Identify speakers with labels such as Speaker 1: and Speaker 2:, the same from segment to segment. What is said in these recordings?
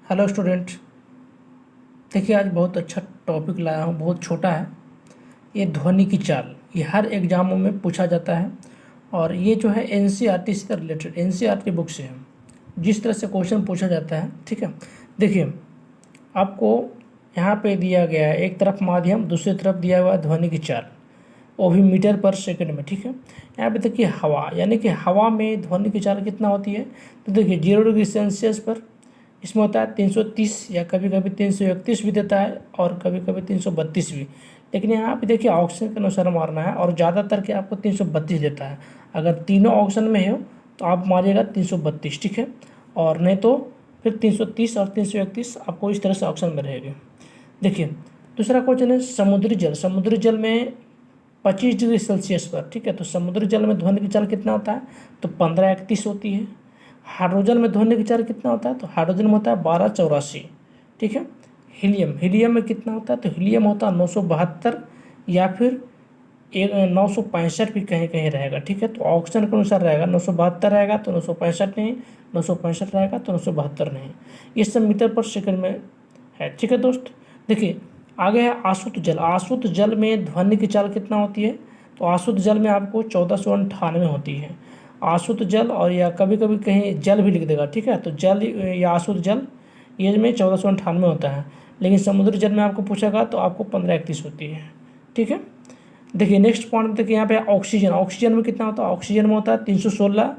Speaker 1: Hello student. देखिए आज बहुत अच्छा टॉपिक लाया हूँ, बहुत छोटा है। ये ध्वनि की चाल, ये हर एग्जामों में पूछा जाता है और ये जो है एनसीईआरटी से रिलेटेड, एनसीईआरटी बुक से है। जिस तरह से क्वेश्चन पूछा जाता है, ठीक है। देखिए आपको यहाँ पे दिया गया है, एक तरफ माध्यम, दूसरी तरफ दिया हुआ है ध्वनि की चाल, वो भी मीटर पर सेकंड में, ठीक है। यहाँ पे देखिए हवा, यानी कि हवा में ध्वनि की चाल कितना होती है। तो देखिए 0 डिग्री सेल्सियस पर इसमें होता है 330 या कभी कभी 331 भी देता है और कभी कभी 332 भी। लेकिन यहाँ पे देखिए ऑप्शन के अनुसार मारना है और ज़्यादातर के आपको 332 देता है। अगर तीनों ऑप्शन में हो तो आप मारिएगा 332, ठीक है। और नहीं तो फिर 330 और 331 आपको इस तरह से ऑप्शन में रहेगी। देखिए दूसरा क्वेश्चन है समुद्री जल। समुद्री जल में 25 डिग्री सेल्सियस पर, ठीक है। तो समुद्री जल में ध्वनि की चाल कितना होता है, तो 1531 होती है। हाइड्रोजन में ध्वनि की चाल कितना होता है, तो हाइड्रोजन में होता है 1284, ठीक है। हीलियम, हीलियम में कितना होता है, तो हीलियम होता है 972 या फिर 965 भी कहीं कहीं रहेगा, ठीक है। तो ऑप्शन के अनुसार रहेगा, 972 रहेगा तो 965 नहीं, 965 रहेगा तो 972 नहीं। ये सब मीटर पर सेकंड में है, ठीक है दोस्त। देखिए आगे है आशुद्ध जल। आशुद्ध जल में ध्वनि की चाल कितना होती है, तो आशुद्ध जल में आपको 1498 होती है। आशुद्ध जल, और या कभी कभी कहीं जल भी लिख देगा, ठीक है। तो जल या आशुद्ध जल ये में 1498 होता है। लेकिन समुद्री जल में आपको पूछेगा तो आपको 1531 होती है, ठीक है। देखिए नेक्स्ट पॉइंट देखिए यहाँ पे ऑक्सीजन। ऑक्सीजन में कितना होता है, ऑक्सीजन में होता है 316।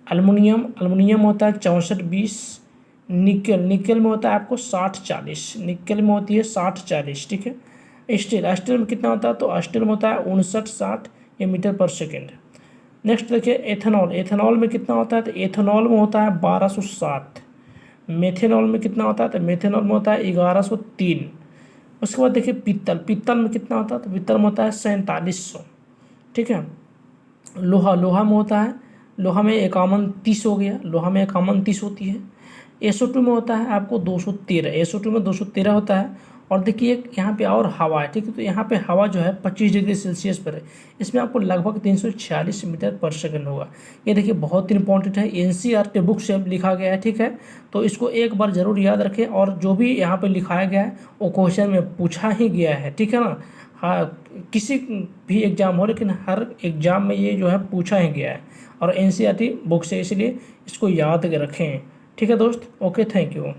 Speaker 1: अल्मुनियम, अल्मुनियम होता है 6420। निकल, निकल में होता है आपको 6040, निकल में होती है 6040, ठीक है। स्टील, स्टील में कितना होता है, तो स्टील में होता है 5960 मीटर पर सेकेंड। नेक्स्ट देखिए एथेनॉल। एथेनॉल में कितना होता है, तो एथेनॉल में होता है 1260। मेथेनॉल में कितना होता है, तो मेथेनॉल में होता है 1103। उसके बाद देखिए पीतल। पीतल में कितना होता है, तो पीतल में होता है 4700, ठीक है। लोहा, लोहा में होता है, लोहा में 5130 हो गया, लोहा में 5130 होती है। SO2 में होता है आपको 213, SO2 में 213 होता है। और देखिए एक यहाँ पे और हवा है, ठीक है। तो यहाँ पे हवा जो है 25 डिग्री सेल्सियस पर है, इसमें आपको लगभग 346 मीटर पर सेकंड होगा। ये देखिए बहुत इंपॉर्टेंट है, एनसीईआरटी बुक से लिखा गया है, ठीक है। तो इसको एक बार जरूर याद रखें, और जो भी यहाँ पे लिखाया गया है वो क्वेश्चन में पूछा ही गया है, ठीक है ना। हाँ, किसी भी एग्जाम हो, लेकिन हर एग्जाम में ये जो है पूछा ही गया है और एनसीईआरटी बुक से, इसलिए इसको याद रखें, ठीक है दोस्त। Okay, thank you.